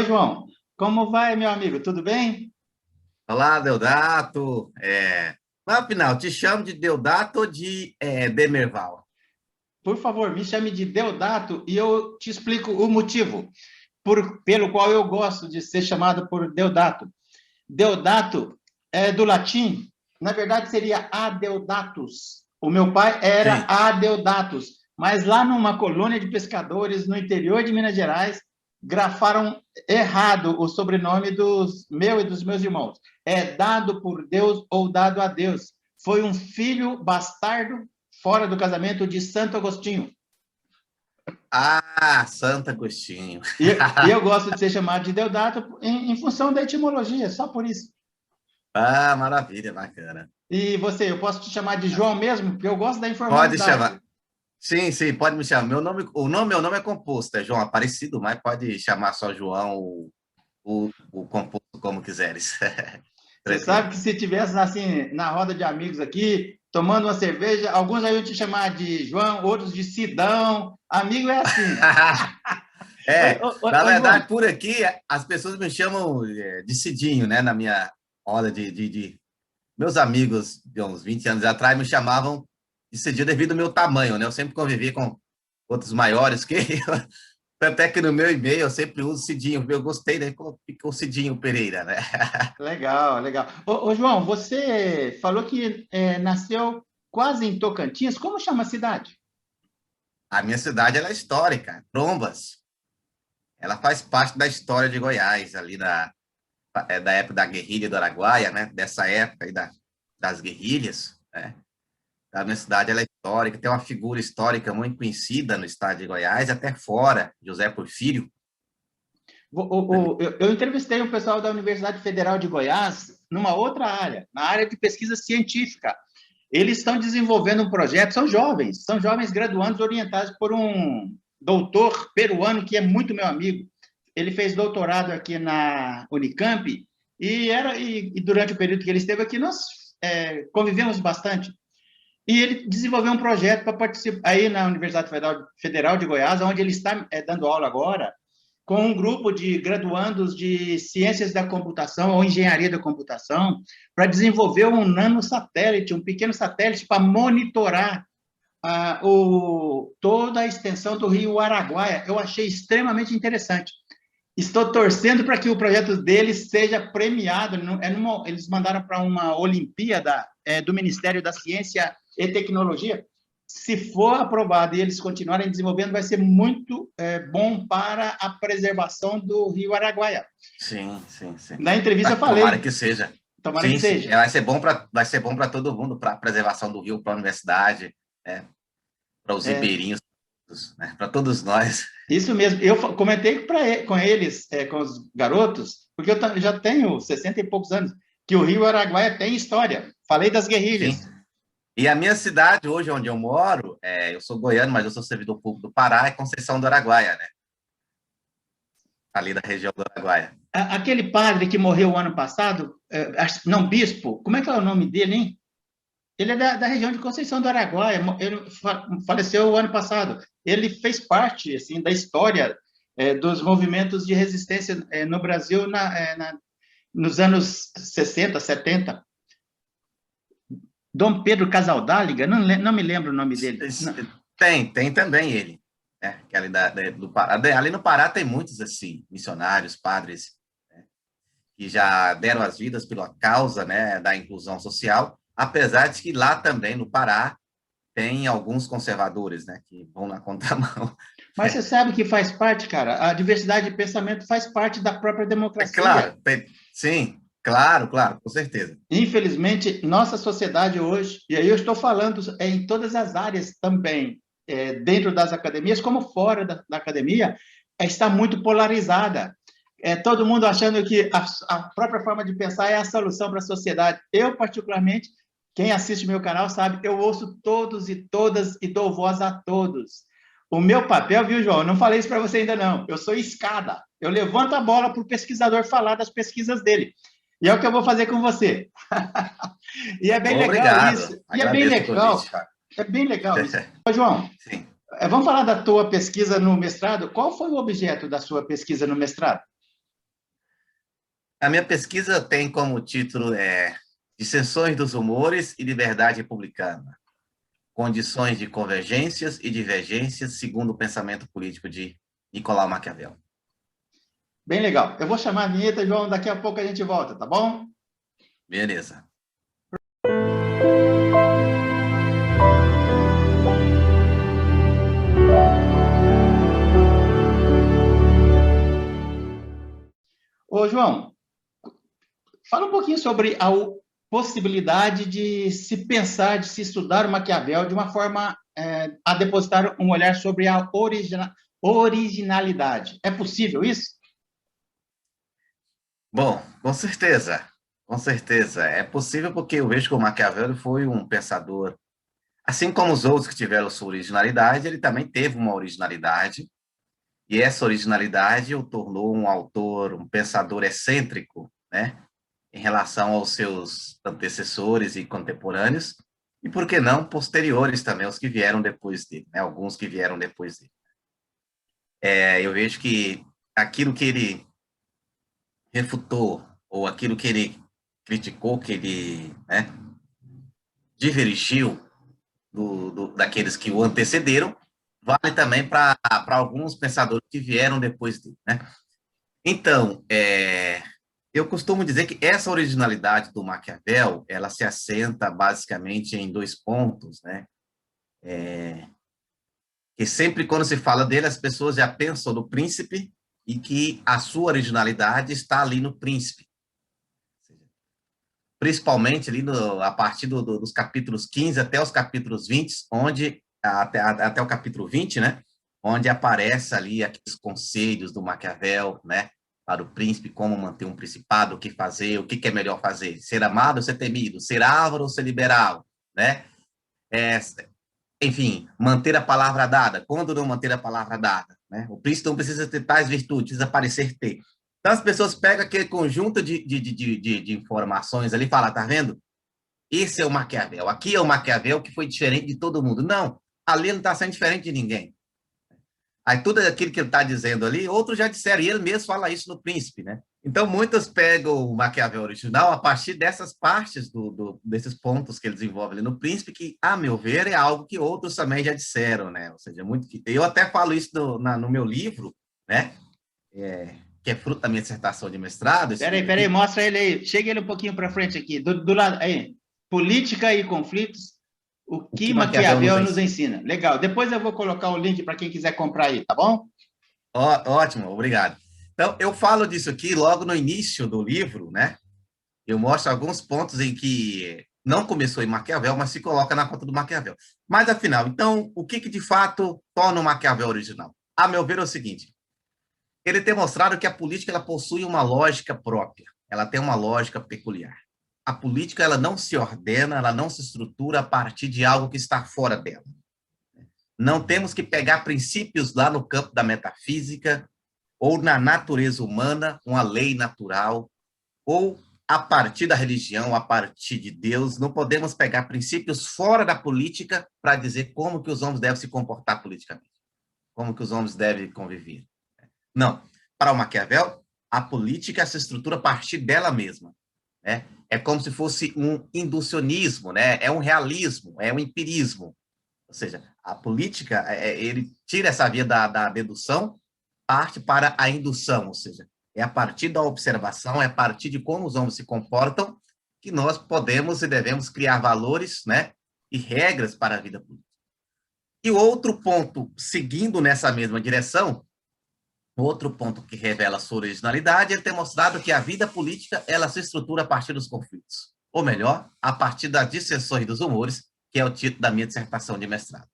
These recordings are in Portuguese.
Oi, João. Como vai, meu amigo? Tudo bem? Olá, Deodato. Mas, afinal, te chamo de Deodato ou de Demerval? Por favor, me chame de Deodato e eu te explico o motivo pelo qual eu gosto de ser chamado por Deodato. Deodato é do latim, na verdade seria Adeodatus. O meu pai era Sim. Adeodatus, mas lá numa colônia de pescadores no interior de Minas Gerais, grafaram errado o sobrenome dos meu e dos meus irmãos. É dado por Deus ou dado a Deus. Foi um filho bastardo fora do casamento de Santo Agostinho. Ah, Santo Agostinho. E eu gosto de ser chamado de Deodato em função da etimologia, só por isso. Ah, maravilha, bacana. E você, eu posso te chamar de João mesmo, porque eu gosto da Pode informalidade. chamar. Sim, sim, pode me chamar. Meu nome é composto, é João Aparecido, mas pode chamar só João o composto como quiseres. Você sabe Tranquilo. que se tivesse assim na roda de amigos aqui, tomando uma cerveja, alguns aí iam te chamar de João, outros de Sidão. Amigo é assim. Na Ô, João, verdade, por aqui, as pessoas me chamam de Cidinho, né? Na minha roda de meus amigos de uns 20 anos atrás me chamavam de Cidinho devido ao meu tamanho, né? Eu sempre convivi com outros maiores que eu. Até que no meu e-mail eu sempre uso Cidinho. Eu gostei, daí ficou Cidinho Pereira, né? legal, legal. Ô, João, você falou que nasceu quase em Tocantins. Como chama a cidade? A minha cidade ela é histórica, Trombas. Ela faz parte da história de Goiás, ali da época da guerrilha do Araguaia, né? Dessa época aí das guerrilhas, né? A minha cidade ela é histórica, tem uma figura histórica muito conhecida no estado de Goiás, até fora, José Porfírio. Eu entrevistei um pessoal da Universidade Federal de Goiás numa outra área, na área de pesquisa científica. Eles estão desenvolvendo um projeto, são jovens graduandos orientados por um doutor peruano que é muito meu amigo. Ele fez doutorado aqui na Unicamp e durante o período que ele esteve aqui nós convivemos bastante. E ele desenvolveu um projeto para participar aí na Universidade Federal de Goiás, onde ele está dando aula agora, com um grupo de graduandos de ciências da computação ou engenharia da computação, para desenvolver um nanosatélite, um pequeno satélite para monitorar toda a extensão do rio Araguaia. Eu achei extremamente interessante. Estou torcendo para que o projeto deles seja premiado. Eles mandaram para uma Olimpíada do Ministério da Ciência e Tecnologia. Se for aprovado e eles continuarem desenvolvendo, vai ser muito bom para a preservação do rio Araguaia. Sim, sim, sim. Na entrevista eu Tomara falei, que seja. tomara que Sim, sim. seja. Vai ser bom para todo mundo, para a preservação do rio, para a universidade, para os É, ribeirinhos, né, para todos nós. isso mesmo. Eu comentei com eles, com os garotos, porque eu já tenho 60 e poucos anos, que o rio Araguaia tem história. Falei das Sim. guerrilhas. E a minha cidade, hoje, onde eu moro, eu sou goiano, mas eu sou servidor público do Pará, é Conceição do Araguaia, né? Ali da região do Araguaia. Aquele padre que morreu o ano passado, não, bispo, como é que é o nome dele, hein? Ele é da região de Conceição do Araguaia, ele faleceu o ano passado. Ele fez parte, assim, da história dos movimentos de resistência no Brasil nos anos 60, 70. Dom Pedro Casaldáliga, não me lembro o nome dele. Não. Tem também ele, né? Que do Pará. Ali no Pará tem muitos, assim, missionários, padres, né? Que já deram as vidas pela causa, né, da inclusão social, apesar de que lá também, no Pará, tem alguns conservadores, né, que vão na contramão. Mas você sabe que faz parte, cara, a diversidade de pensamento faz parte da própria É democracia. claro, sim, claro, claro, com certeza. Infelizmente, nossa sociedade hoje, e aí eu estou falando em todas as áreas também, dentro das academias, como fora da academia, está muito polarizada. Todo mundo achando que a própria forma de pensar é a solução para a sociedade. Eu, particularmente, quem assiste meu canal sabe, eu ouço todos e todas e dou voz a todos. O meu papel, viu, João? Não falei isso para você ainda não. Eu sou escada. Eu levanto a bola para o pesquisador falar das pesquisas dele. E é o que eu vou fazer com você. E é bem legal isso. Obrigado, E é bem agradeço o legal, convite. cara. É bem legal isso. Ô, João, Sim. vamos falar da tua pesquisa no mestrado? Qual foi o objeto da sua pesquisa no mestrado? A minha pesquisa tem como título Dissensões dos Humores e Liberdade Republicana. Condições de convergências e divergências segundo o pensamento político de Nicolau Maquiavel. Bem legal. Eu vou chamar a vinheta, João, daqui a pouco a gente volta, tá bom? Beleza. Ô, João, fala um pouquinho sobre a possibilidade de se pensar, de se estudar o Maquiavel de uma forma a depositar um olhar sobre a originalidade. É possível isso? Bom, com certeza. Com certeza. É possível porque eu vejo que o Maquiavel foi um pensador, assim como os outros que tiveram sua originalidade, ele também teve uma originalidade, e essa originalidade o tornou um autor, um pensador excêntrico, né, em relação aos seus antecessores e contemporâneos, e por que não posteriores também, os que vieram depois dele, né, alguns que vieram depois dele. Eu vejo que aquilo que ele refutou, ou aquilo que ele criticou, que ele, né, divergiu daqueles que o antecederam, vale também para alguns pensadores que vieram depois dele, né? Então, eu costumo dizer que essa originalidade do Maquiavel, ela se assenta basicamente em dois pontos, né? Que sempre quando se fala dele, as pessoas já pensam no príncipe e que a sua originalidade está ali no príncipe. Principalmente ali a partir dos capítulos 15 até os capítulos 20, onde, até o capítulo 20, né? Onde aparece ali aqueles conselhos do Maquiavel, né? Para o príncipe, como manter um principado, o que fazer, o que é melhor fazer, ser amado ou ser temido, ser ávaro ou ser liberal, né? Enfim, manter a palavra dada, quando não manter a palavra dada, né? O príncipe não precisa ter tais virtudes, precisa parecer ter. Então, as pessoas pegam aquele conjunto de informações ali e falam, tá vendo? Esse é o Maquiavel, aqui é o Maquiavel que foi diferente de todo mundo. Não, ali não está sendo diferente de ninguém. Aí tudo aquilo que ele está dizendo ali, outros já disseram, e ele mesmo fala isso no Príncipe, né? Então, muitos pegam o Maquiavel original a partir dessas partes, desses pontos que ele desenvolve ali no Príncipe, que, a meu ver, é algo que outros também já disseram, né? Ou seja, eu até falo isso no meu livro, né? Que é fruto da minha dissertação de mestrado. Peraí, mostra ele aí. Chega ele um pouquinho para frente aqui. Do lado, aí. Política e conflitos, o que Maquiavel nos ensina. Legal. Depois eu vou colocar o link para quem quiser comprar aí, tá bom? Ótimo, obrigado. Então, eu falo disso aqui logo no início do livro, né? Eu mostro alguns pontos em que não começou em Maquiavel, mas se coloca na conta do Maquiavel. Mas, afinal, então, o que de fato torna o Maquiavel original? A meu ver, é o seguinte: ele tem mostrado que a política ela possui uma lógica própria, ela tem uma lógica peculiar. A política ela não se ordena, ela não se estrutura a partir de algo que está fora dela. Não temos que pegar princípios lá no campo da metafísica ou na natureza humana, uma lei natural, ou a partir da religião, a partir de Deus. Não podemos pegar princípios fora da política para dizer como que os homens devem se comportar politicamente, como que os homens devem conviver. Não. Para o Maquiavel, a política se estrutura a partir dela mesma, né? É como se fosse um inducionismo, né? É um realismo, é um empirismo. Ou seja, a política, ele tira essa via da dedução, parte para a indução, ou seja, é a partir da observação, é a partir de como os homens se comportam que nós podemos e devemos criar valores, né? E regras para a vida política. E o outro ponto, seguindo nessa mesma direção, outro ponto que revela sua originalidade, ele tem mostrado que a vida política ela se estrutura a partir dos conflitos, ou melhor, a partir das dissensões dos humores, que é o título da minha dissertação de mestrado.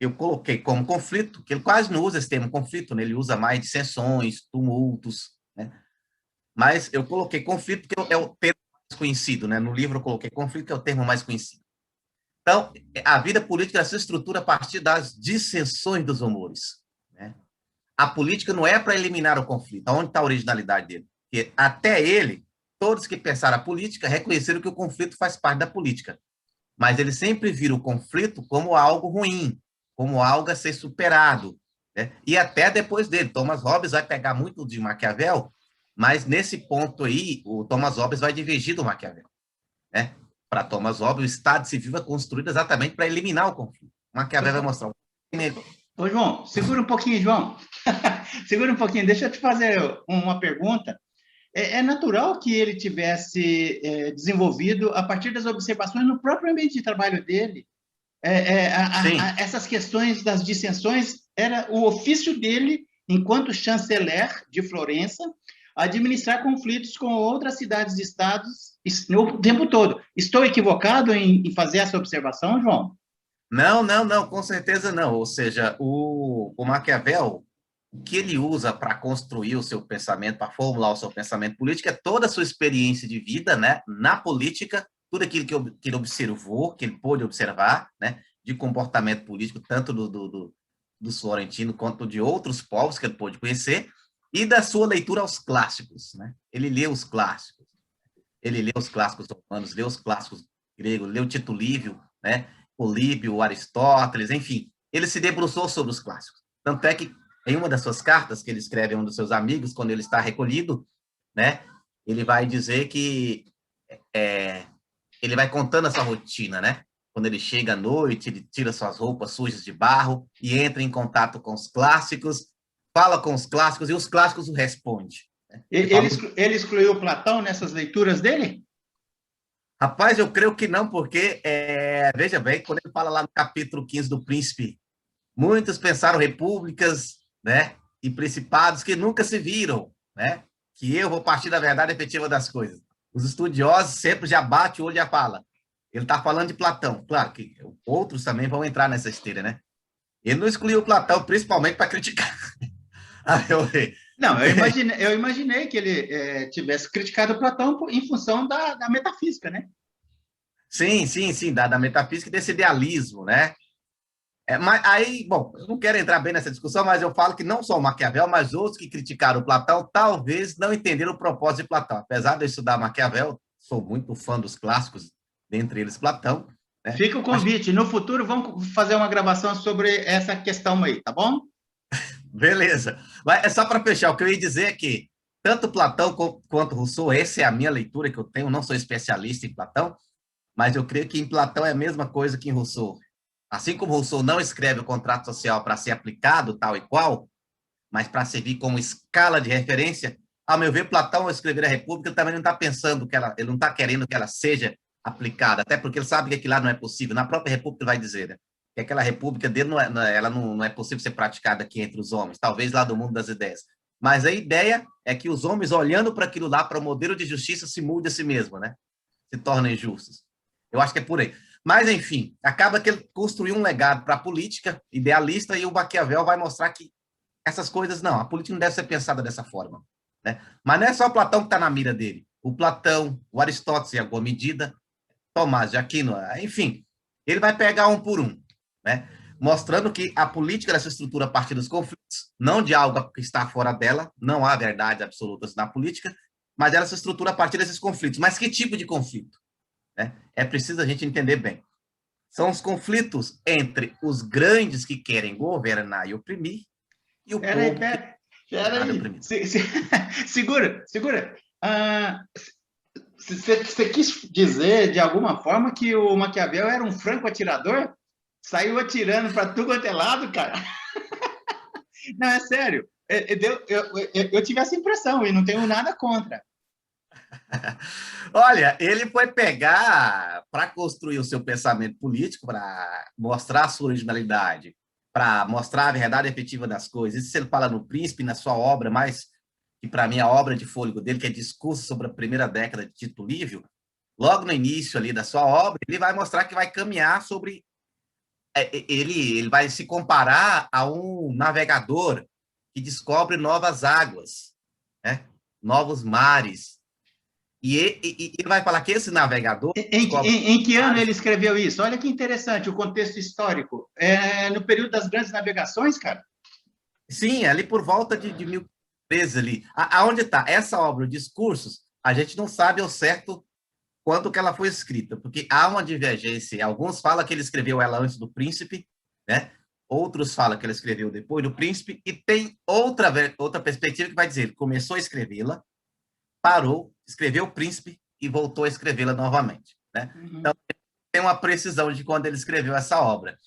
Eu coloquei como conflito, que ele quase não usa esse termo conflito, né? Ele usa mais dissensões, tumultos, né? Mas eu coloquei conflito, que é o termo mais conhecido, né? No livro eu coloquei conflito, que é o termo mais conhecido. Então, a vida política se estrutura a partir das dissensões dos humores, né? A política não é para eliminar o conflito. Onde está a originalidade dele? Porque até ele, todos que pensaram a política reconheceram que o conflito faz parte da política. Mas ele sempre vira o conflito como algo ruim, como algo a ser superado, né? E até depois dele. Thomas Hobbes vai pegar muito de Maquiavel Mas nesse ponto aí, o Thomas Hobbes vai divergir do Maquiavel, né? Para Thomas Hobbes, o Estado civil é construído exatamente para eliminar o conflito. O Maquiavel vai mostrar Ô, João, segura um pouquinho, João. Segura um pouquinho, deixa eu te fazer uma pergunta. É natural que ele tivesse desenvolvido a partir das observações no próprio ambiente de trabalho dele. Essas questões das dissensões era o ofício dele, enquanto chanceler de Florença, administrar conflitos com outras cidades e estados o tempo todo. Estou equivocado em fazer essa observação, João? Não, com certeza não. Ou seja, o Maquiavel, o que ele usa para construir o seu pensamento, para formular o seu pensamento político, é toda a sua experiência de vida, né, na política, tudo aquilo que ele observou, que ele pôde observar, né, de comportamento político, tanto do florentino quanto de outros povos que ele pôde conhecer, e da sua leitura aos clássicos, né? Ele lê os clássicos. Ele lê os clássicos romanos, lê os clássicos gregos, lê o Tito Livio, né? Políbio, Aristóteles, enfim. Ele se debruçou sobre os clássicos. Tanto é que, em uma das suas cartas, que ele escreve a um dos seus amigos, quando ele está recolhido, né? Ele vai dizer que ele vai contando essa rotina, né? Quando ele chega à noite, ele tira suas roupas sujas de barro e entra em contato com os clássicos, fala com os clássicos e os clássicos o respondem. Né? Ele excluiu Platão nessas leituras dele? Rapaz, eu creio que não, porque, veja bem, quando ele fala lá no capítulo 15 do Príncipe, muitos pensaram repúblicas, né, e principados que nunca se viram, né, que eu vou partir da verdade efetiva das coisas. Os estudiosos sempre já batem o olho e já falam. Ele está falando de Platão. Claro que outros também vão entrar nessa esteira, né? Ele não excluiu Platão, principalmente para criticar. Não, eu imaginei que ele tivesse criticado Platão em função da metafísica, né? Sim, da metafísica e desse idealismo, né? Mas aí, bom, eu não quero entrar bem nessa discussão, mas eu falo que não só o Maquiavel, mas outros que criticaram Platão, talvez não entenderam o propósito de Platão. Apesar de eu estudar Maquiavel, sou muito fã dos clássicos, dentre eles Platão. Né? Fica o convite. No futuro, vamos fazer uma gravação sobre essa questão aí, tá bom? Beleza. Mas é só para fechar, o que eu ia dizer é que tanto Platão quanto Rousseau, essa é a minha leitura que eu tenho, não sou especialista em Platão, mas eu creio que em Platão é a mesma coisa que em Rousseau. Assim como Rousseau não escreve o contrato social para ser aplicado tal e qual, mas para servir como escala de referência, ao meu ver, Platão, ao escrever a República, também não está pensando que ele não está querendo que ela seja aplicada, até porque ele sabe que aquilo lá não é possível. Na própria República ele vai dizer, né? Que aquela República dele ela não é possível ser praticada aqui entre os homens, talvez lá do mundo das ideias. Mas a ideia é que os homens, olhando para aquilo lá, para o modelo de justiça, se mude a si mesmo, né? Se tornem justos. Eu acho que é por aí. Mas, enfim, acaba que ele construiu um legado para a política idealista e o Maquiavel vai mostrar que essas coisas, não, a política não deve ser pensada dessa forma. Né? Mas não é só o Platão que está na mira dele. O Platão, o Aristóteles, em alguma medida, Tomás de Aquino, enfim, ele vai pegar um por um, né? Mostrando que a política se estrutura a partir dos conflitos, não de algo que está fora dela, não há verdades absolutas na política, mas ela se estrutura a partir desses conflitos. Mas que tipo de conflito? Né? É preciso a gente entender bem. São os conflitos entre os grandes que querem governar e oprimir e o povo que Peraí. oprimido. Segura. Você quis dizer, de alguma forma, que o Maquiavel era um franco atirador? Saiu atirando para tudo quanto é lado, cara? Não, é sério. Eu tive essa impressão e não tenho nada contra. Olha, ele foi pegar para construir o seu pensamento político, para mostrar a sua originalidade, para mostrar a verdade efetiva das coisas. Isso ele fala no Príncipe, na sua obra, mais que para mim a obra de fôlego dele, que é Discurso sobre a Primeira Década de Tito Livio, logo no início ali da sua obra, ele vai mostrar que vai caminhar sobre... Ele vai se comparar a um navegador que descobre novas águas, né? Novos mares. E ele vai falar que esse navegador... Em que ano ele escreveu isso? Olha que interessante o contexto histórico. No período das grandes navegações, cara? Sim, ali por volta de 1013 ali. Aonde está? Essa obra, Discursos, a gente não sabe ao certo quando que ela foi escrita, porque há uma divergência. Alguns falam que ele escreveu ela antes do Príncipe, né? Outros falam que ele escreveu depois do Príncipe, e tem outra perspectiva que vai dizer, ele começou a escrevê-la, parou, escreveu O Príncipe e voltou a escrevê-la novamente, né? Então, tem uma precisão de quando ele escreveu essa obra.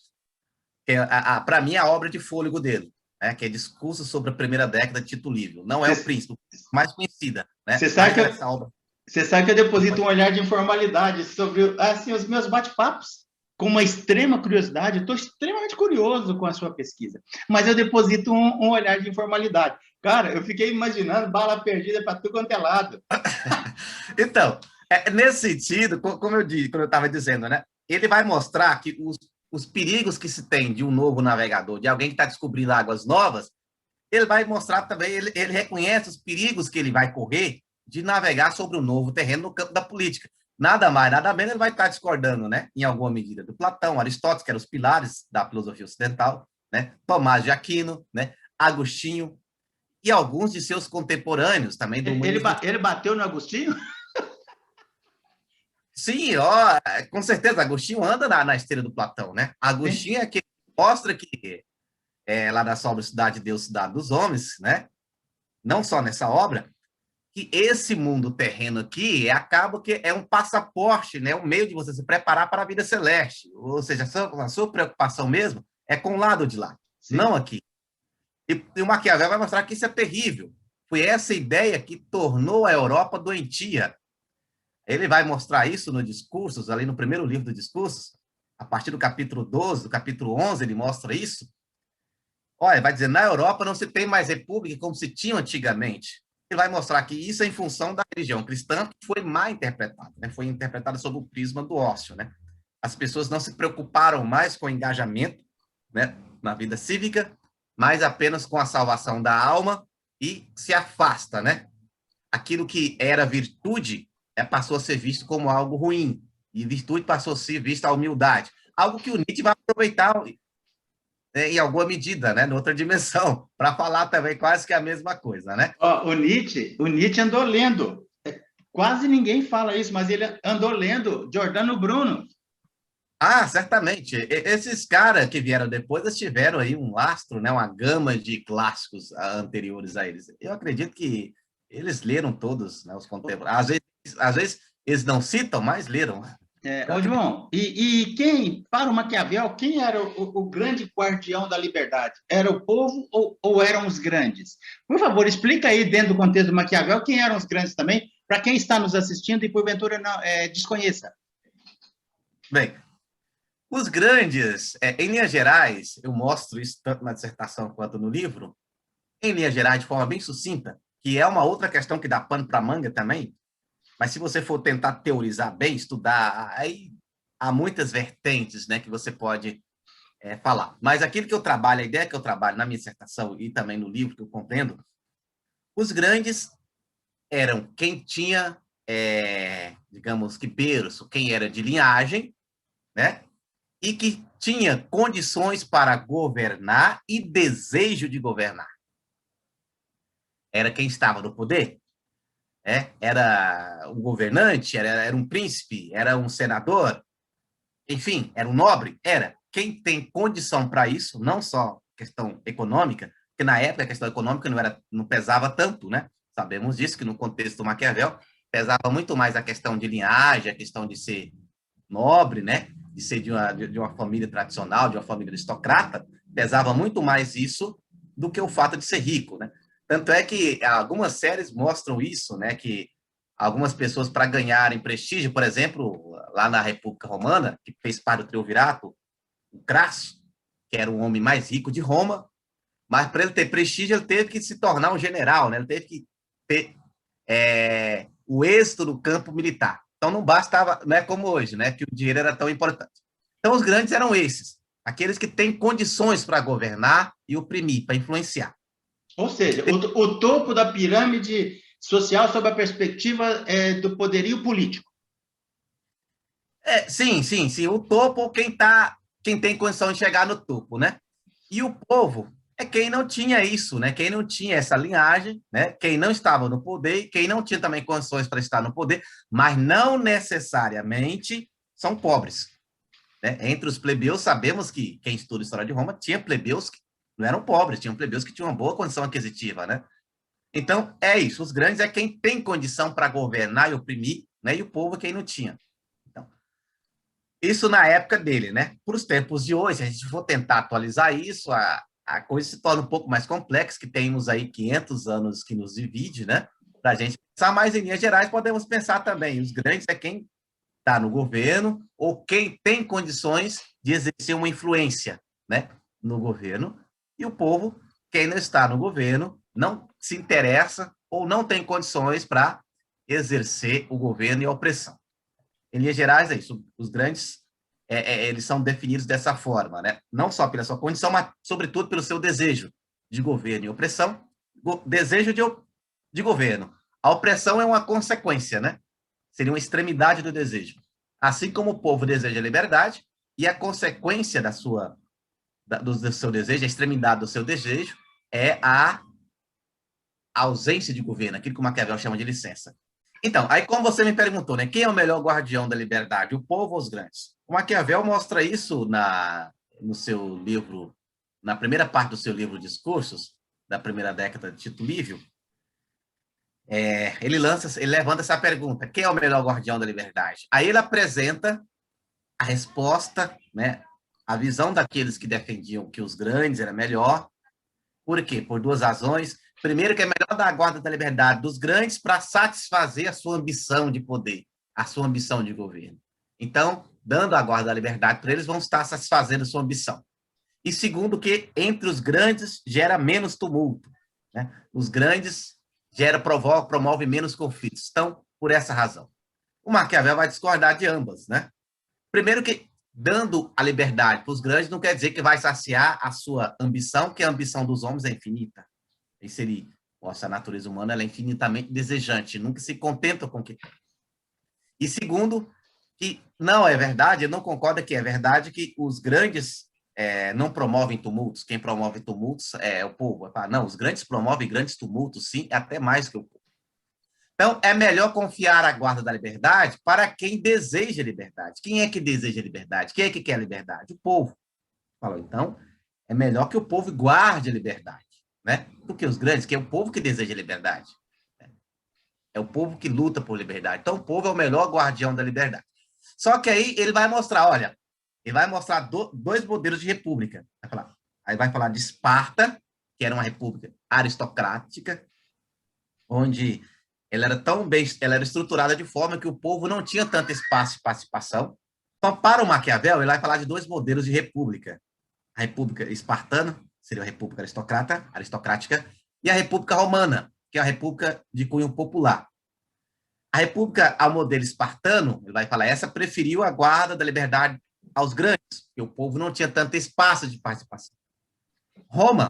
Para mim, é a obra de fôlego dele, né? Que é Discurso sobre a Primeira Década de Tito Livio. Não é O Príncipe, mais conhecida, né? Você sabe, Mas essa obra... você sabe que eu deposito um olhar de informalidade sobre assim, os meus bate-papos, com uma extrema curiosidade. Estou extremamente curioso com a sua pesquisa, mas eu deposito um olhar de informalidade. Cara, eu fiquei imaginando bala perdida para tudo quanto é lado. Então, nesse sentido, como eu estava dizendo, né? Ele vai mostrar que os perigos que se tem de um novo navegador, de alguém que está descobrindo águas novas, ele vai mostrar também, ele reconhece os perigos que ele vai correr de navegar sobre um novo terreno no campo da política. Nada mais, nada menos, ele vai estar discordando, né, em alguma medida, do Platão, Aristóteles, que eram os pilares da filosofia ocidental, né, Tomás de Aquino, né, Agostinho, e alguns de seus contemporâneos também do mundo. Ele bateu no Agostinho? Sim, ó, com certeza, Agostinho anda na esteira do Platão, né? Agostinho é que mostra que, lá na sua obra Cidade de Deus, Cidade dos Homens, né? Não só nessa obra, que esse mundo terreno aqui acaba que é um passaporte, né? Um meio de você se preparar para a vida celeste. Ou seja, a sua preocupação mesmo é com o lado de lá, sim, não aqui. E o Maquiavel vai mostrar que isso é terrível. Foi essa ideia que tornou a Europa doentia. Ele vai mostrar isso no Discursos, ali no primeiro livro do Discursos, a partir do capítulo 12, do capítulo 11, ele mostra isso. Olha, vai dizer, na Europa não se tem mais república como se tinha antigamente. Ele vai mostrar que isso é em função da religião cristã, que foi mal interpretada, né? Foi interpretada sob o prisma do ócio, né? As pessoas não se preocuparam mais com o engajamento, né, na vida cívica, mas apenas com a salvação da alma e se afasta, né? Aquilo que era virtude passou a ser visto como algo ruim, e virtude passou a ser vista a humildade. Algo que o Nietzsche vai aproveitar, né, em alguma medida, né, noutra dimensão, para falar também quase que a mesma coisa, né? O Nietzsche andou lendo, quase ninguém fala isso, mas ele andou lendo Giordano Bruno. Ah, certamente. Esses caras que vieram depois, eles tiveram aí um lastro, né, uma gama de clássicos anteriores a eles. Eu acredito que eles leram todos, né, os contemporâneos. Às vezes eles não citam, mas leram. Ô, João, e quem, para o Maquiavel, quem era o grande guardião da liberdade? Era o povo ou eram os grandes? Por favor, explica aí, dentro do contexto do Maquiavel, quem eram os grandes também, para quem está nos assistindo e, porventura, não, desconheça. Bem, os grandes, em linhas gerais, eu mostro isso tanto na dissertação quanto no livro, em linhas gerais, de forma bem sucinta, que é uma outra questão que dá pano para manga também, mas se você for tentar teorizar bem, estudar, aí há muitas vertentes, né, que você pode falar. Mas aquilo que eu trabalho, a ideia que eu trabalho na minha dissertação e também no livro que eu compreendo, os grandes eram quem tinha, digamos que berço, quem era de linhagem, né, e que tinha condições para governar e desejo de governar. Era quem estava no poder. Era um governante, era um príncipe, era um senador, enfim, era um nobre, era. Quem tem condição para isso, não só questão econômica, porque na época a questão econômica não pesava tanto, né? Sabemos disso, que no contexto do Maquiavel pesava muito mais a questão de linhagem, a questão de ser nobre, né? De ser de uma família tradicional, de uma família aristocrata, pesava muito mais isso do que o fato de ser rico, né? Tanto é que algumas séries mostram isso, né? Que algumas pessoas, para ganharem prestígio, por exemplo, lá na República Romana, que fez parte do Triunvirato, o Crasso, que era o homem mais rico de Roma, mas para ele ter prestígio, ele teve que se tornar um general, né? Ele teve que ter o êxito do campo militar. Então, não bastava, não é como hoje, né? Que o dinheiro era tão importante. Então, os grandes eram esses, aqueles que têm condições para governar e oprimir, para influenciar. Ou seja, o topo da pirâmide social sob a perspectiva do poderio político. Sim. O topo, quem tem condição de chegar no topo, né? E o povo é quem não tinha isso, né? Quem não tinha essa linhagem, né? Quem não estava no poder, quem não tinha também condições para estar no poder, mas não necessariamente são pobres, né? Entre os plebeus, sabemos que quem estuda a história de Roma tinha plebeus que não eram pobres, tinham plebeus que tinham uma boa condição aquisitiva, né? Então, é isso. Os grandes é quem tem condição para governar e oprimir, né? E o povo é quem não tinha. Então, isso na época dele, né? Para os tempos de hoje, se a gente for tentar atualizar isso, a coisa se torna um pouco mais complexa, que temos aí 500 anos que nos divide, né? Para a gente pensar mais em linhas gerais, podemos pensar também, os grandes é quem está no governo ou quem tem condições de exercer uma influência, né, no governo, e o povo, quem não está no governo, não se interessa ou não tem condições para exercer o governo e a opressão. Em linhas gerais, é isso. Os grandes, eles são definidos dessa forma, né? Não só pela sua condição, mas, sobretudo, pelo seu desejo de governo e opressão. Desejo de governo. A opressão é uma consequência, né? Seria uma extremidade do desejo. Assim como o povo deseja liberdade, e a consequência do seu desejo, a extremidade do seu desejo, é a ausência de governo, aquilo que o Maquiavel chama de licença. Então, aí como você me perguntou, né, quem é o melhor guardião da liberdade, o povo ou os grandes? O Maquiavel mostra isso no seu livro, na primeira parte do seu livro Discursos, da primeira década de Tito Livio. Ele levanta essa pergunta: quem é o melhor guardião da liberdade? Aí ele apresenta a resposta, né, a visão daqueles que defendiam que os grandes era melhor. Por quê? Por duas razões. Primeiro, que é melhor dar a guarda da liberdade dos grandes para satisfazer a sua ambição de poder, a sua ambição de governo. Então, dando a guarda da liberdade para eles, vão estar satisfazendo a sua ambição. E segundo, que entre os grandes gera menos tumulto, né? Os grandes promove menos conflitos. Então, por essa razão. O Maquiavel vai discordar de ambas, né? Primeiro que, dando a liberdade para os grandes, não quer dizer que vai saciar a sua ambição, que a ambição dos homens é infinita. Isso seria, a natureza humana ela é infinitamente desejante, nunca se contenta com o que tem. E segundo, que não é verdade, eu não concordo que é verdade que os grandes não promovem tumultos, quem promove tumultos é o povo. Não, os grandes promovem grandes tumultos, sim, até mais que o povo. Então, é melhor confiar a guarda da liberdade para quem deseja liberdade. Quem é que deseja liberdade? Quem é que quer liberdade? O povo. Falou, então, é melhor que o povo guarde a liberdade, né? Do que os grandes, que é o povo que deseja liberdade. É o povo que luta por liberdade. Então, o povo é o melhor guardião da liberdade. Só que aí ele vai mostrar, olha, ele vai mostrar dois modelos de república. Aí vai falar de Esparta, que era uma república aristocrática, onde ela era estruturada de forma que o povo não tinha tanto espaço de participação. Então, para o Maquiavel, ele vai falar de dois modelos de república. A república espartana, seria a república aristocrática, e a república romana, que é a república de cunho popular. A república ao modelo espartano, ele vai falar, essa preferiu a guarda da liberdade aos grandes, porque o povo não tinha tanto espaço de participação. Roma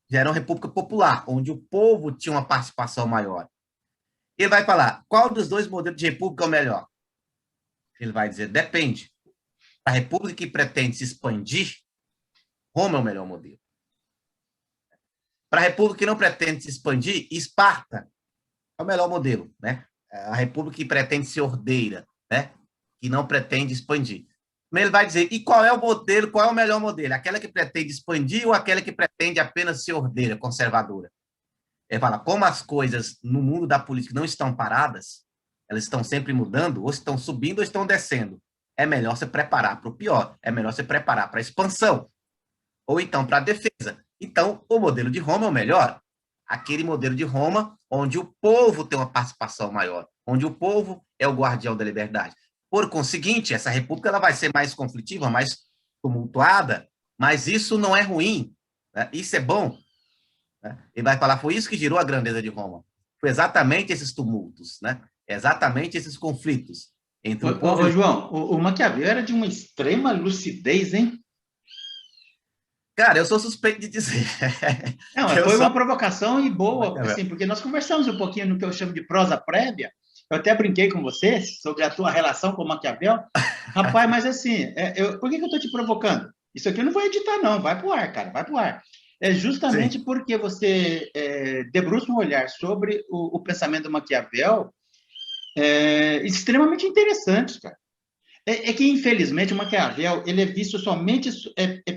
já era uma república popular, onde o povo tinha uma participação maior. Ele vai falar, qual dos dois modelos de república é o melhor? Ele vai dizer, depende. A república que pretende se expandir, Roma é o melhor modelo. Para a república que não pretende se expandir, Esparta é o melhor modelo, né? A república que pretende ser ordeira, né? Que não pretende expandir. Ele vai dizer, e qual é o modelo, qual é o melhor modelo? Aquela que pretende expandir ou aquela que pretende apenas ser ordeira, conservadora? Ele fala, como as coisas no mundo da política não estão paradas, elas estão sempre mudando, ou estão subindo ou estão descendo. É melhor se preparar para o pior, é melhor se preparar para a expansão, ou então para a defesa. Então, o modelo de Roma é o melhor. Aquele modelo de Roma onde o povo tem uma participação maior, onde o povo é o guardião da liberdade. Por conseguinte, essa república ela vai ser mais conflitiva, mais tumultuada, mas isso não é ruim, né? Isso é bom. Né? Ele vai falar, foi isso que gerou a grandeza de Roma. Foi exatamente esses tumultos, né? Exatamente esses conflitos entre o povo e o... João, o Maquiavel era de uma extrema lucidez, hein? Cara, eu sou suspeito de dizer. Não, foi uma provocação e boa, assim, porque nós conversamos um pouquinho no que eu chamo de prosa prévia. Eu até brinquei com você sobre a tua relação com o Maquiavel. Rapaz, mas assim, por que eu estou te provocando? Isso aqui eu não vou editar, não. Vai pro ar, cara, vai pro ar. É justamente porque você debruça um olhar sobre o pensamento do Maquiavel extremamente interessante, cara. É que, infelizmente, o Maquiavel ele é visto somente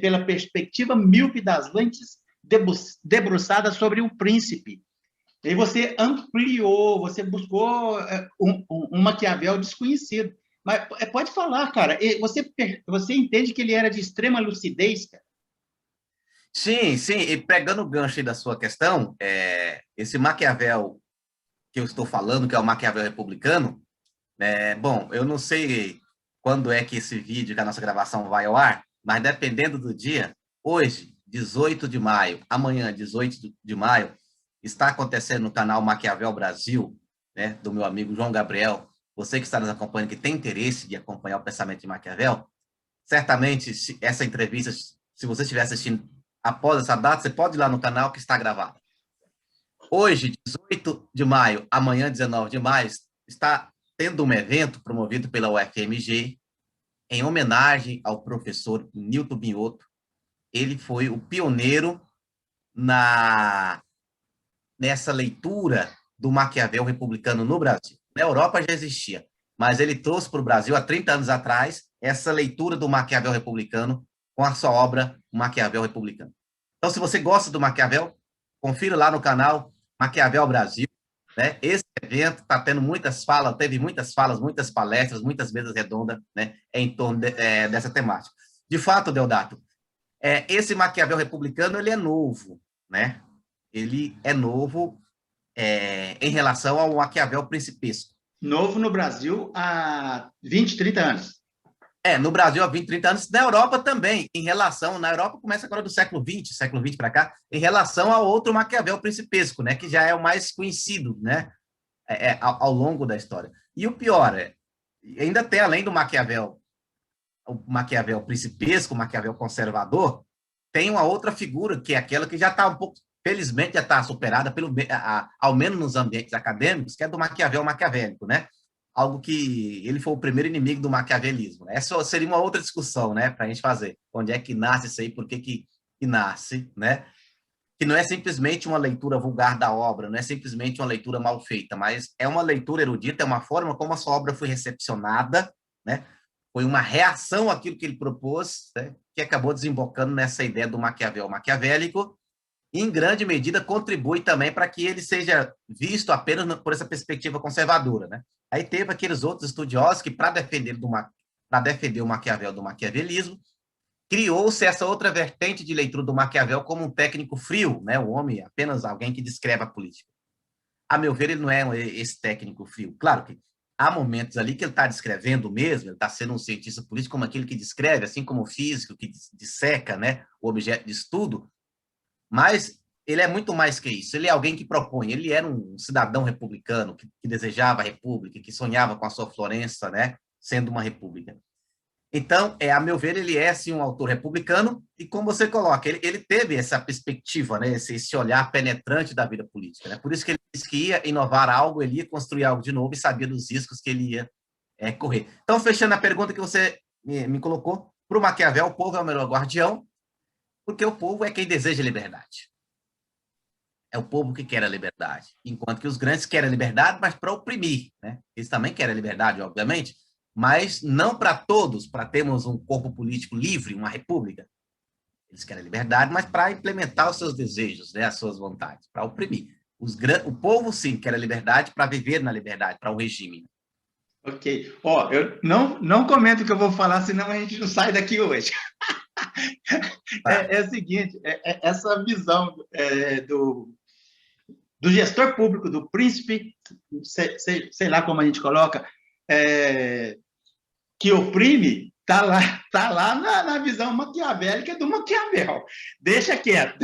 pela perspectiva míope das lentes debruçadas sobre o príncipe. E aí você ampliou, você buscou um Maquiavel desconhecido. Mas pode falar, cara. Você entende que ele era de extrema lucidez, cara? Sim, sim, e pegando o gancho aí da sua questão, esse Maquiavel que eu estou falando, que é o Maquiavel republicano, bom, eu não sei quando é que esse vídeo, que a nossa gravação vai ao ar, mas dependendo do dia, hoje, 18 de maio, amanhã, 18 de maio, está acontecendo no canal Maquiavel Brasil, né, do meu amigo João Gabriel. Você que está nos acompanhando, que tem interesse de acompanhar o pensamento de Maquiavel, certamente essa entrevista, se você estiver assistindo após essa data, você pode ir lá no canal que está gravado. Hoje, 18 de maio, amanhã, 19 de maio, está tendo um evento promovido pela UFMG em homenagem ao professor Newton Binotto. Ele foi o pioneiro nessa leitura do Maquiavel republicano no Brasil. Na Europa já existia, mas ele trouxe para o Brasil, há 30 anos atrás, essa leitura do Maquiavel republicano com a sua obra Maquiavel Republicano. Então, se você gosta do Maquiavel, confira lá no canal Maquiavel Brasil. Né? Esse evento está tendo muitas falas, teve muitas falas, muitas palestras, muitas mesas redondas, né, em torno dessa temática. De fato, Deodato, esse Maquiavel republicano ele é novo, né? Ele é novo em relação ao Maquiavel principesco. Novo no Brasil há 20, 30 anos. No Brasil há 20, 30 anos, na Europa também, na Europa começa agora do século XX para cá, em relação ao outro Maquiavel principesco, né, que já é o mais conhecido, né, ao longo da história. E o pior, ainda tem, além do Maquiavel, o Maquiavel principesco, o Maquiavel conservador, tem uma outra figura, que é aquela que já está um pouco, felizmente já está superada, ao menos nos ambientes acadêmicos, que é do Maquiavel maquiavélico, né? Algo que ele foi o primeiro inimigo do maquiavelismo. Essa seria uma outra discussão, né, para a gente fazer. Onde é que nasce isso aí, por que nasce, né? Que não é simplesmente uma leitura vulgar da obra, não é simplesmente uma leitura mal feita, mas é uma leitura erudita, é uma forma como a sua obra foi recepcionada, né? Foi uma reação àquilo que ele propôs, né? Que acabou desembocando nessa ideia do Maquiavel maquiavélico, e, em grande medida, contribui também para que ele seja visto apenas por essa perspectiva conservadora, né? Aí teve aqueles outros estudiosos que, para defender o Maquiavel do maquiavelismo, criou-se essa outra vertente de leitura do Maquiavel como um técnico frio, né? O homem, apenas alguém que descreve a política. A meu ver, ele não é esse técnico frio. Claro que há momentos ali que ele está descrevendo mesmo, ele está sendo um cientista político como aquele que descreve, assim como o físico que disseca, né, o objeto de estudo, mas ele é muito mais que isso. Ele é alguém que propõe. Ele era um cidadão republicano que desejava a república, que sonhava com a sua Florença, né, sendo uma república. Então, a meu ver, ele é, sim, um autor republicano, e como você coloca, ele teve essa perspectiva, né, esse olhar penetrante da vida política. Né? Por isso que ele disse que ia inovar algo, ele ia construir algo de novo e sabia dos riscos que ele ia correr. Então, fechando a pergunta que você me colocou, para o Maquiavel, o povo é o melhor guardião, porque o povo é quem deseja liberdade. É o povo que quer a liberdade. Enquanto que os grandes querem a liberdade, mas para oprimir. Né? Eles também querem a liberdade, obviamente, mas não para todos, para termos um corpo político livre, uma república. Eles querem liberdade, mas para implementar os seus desejos, né, as suas vontades, para oprimir. O povo, sim, quer a liberdade para viver na liberdade, para o regime. Ok. Eu não comento o que eu vou falar, senão a gente não sai daqui hoje. É o seguinte, essa visão do gestor público, do príncipe, sei lá como a gente coloca, que oprime, tá lá na visão maquiavélica do Maquiavel. Deixa quieto,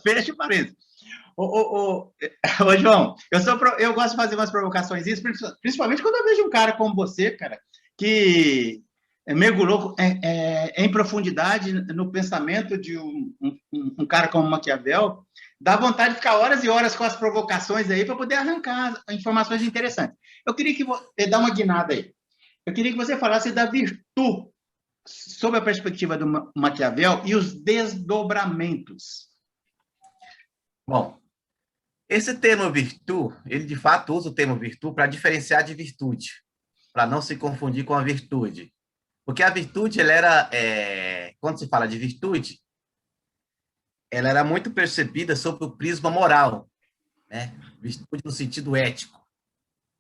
fecha o parênteses. Ô, João, eu gosto de fazer umas provocações, principalmente quando eu vejo um cara como você, cara, que mergulhou em profundidade no pensamento de um cara como Maquiavel, dá vontade de ficar horas e horas com as provocações aí para poder arrancar informações interessantes. Eu queria que você dá uma guinada aí. Eu queria que você falasse da virtude sob a perspectiva do Maquiavel e os desdobramentos. Bom, esse termo virtude, ele de fato usa o termo virtude para diferenciar de virtude, para não se confundir com a virtude. Porque a virtude, ela era, quando se fala de virtude, ela era muito percebida sob o prisma moral. né? Virtude no sentido ético.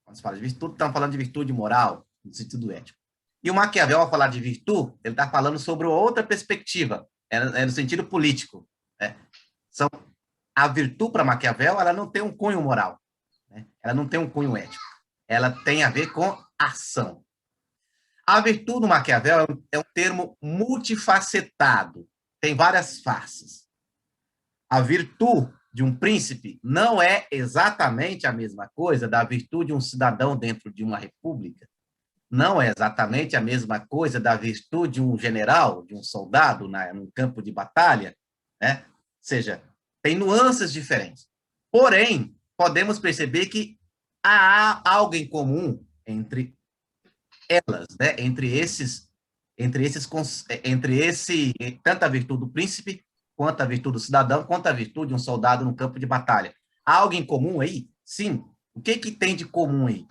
Quando se fala de virtude, estamos falando de virtude moral, no sentido ético. E o Maquiavel, ao falar de virtude, ele está falando sobre outra perspectiva, é no sentido político, né? A virtude, para Maquiavel, ela não tem um cunho moral, né? Ela não tem um cunho ético. Ela tem a ver com ação. A virtude do Maquiavel é um termo multifacetado, tem várias faces. A virtude de um príncipe não é exatamente a mesma coisa da virtude de um cidadão dentro de uma república. Não é exatamente a mesma coisa da virtude de um general, de um soldado num campo de batalha, né? Ou seja, tem nuances diferentes. Porém, podemos perceber que há algo em comum entre elas, né? Tanto a virtude do príncipe, quanto a virtude do cidadão, quanto a virtude de um soldado no campo de batalha. Há algo em comum aí? Sim. O que tem de comum aí?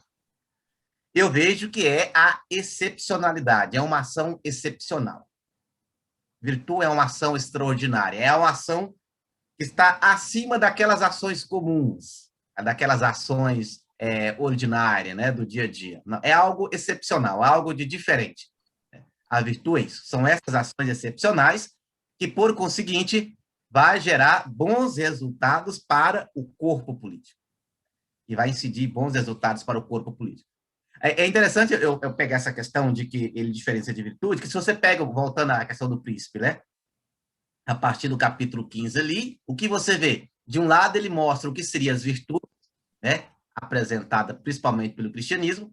Eu vejo que é a excepcionalidade, é uma ação excepcional. Virtude é uma ação extraordinária, é uma ação que está acima daquelas ações comuns, daquelas ações ordinárias, né, do dia a dia. É algo excepcional, algo de diferente. A virtude é isso. São essas ações excepcionais que, por conseguinte, vai gerar bons resultados para o corpo político. E vai incidir bons resultados para o corpo político. É interessante eu pegar essa questão de que ele diferencia de virtude, que se você pega, voltando à questão do príncipe, né? A partir do capítulo 15 ali, o que você vê? De um lado, ele mostra o que seriam as virtudes, né? Apresentada principalmente pelo cristianismo,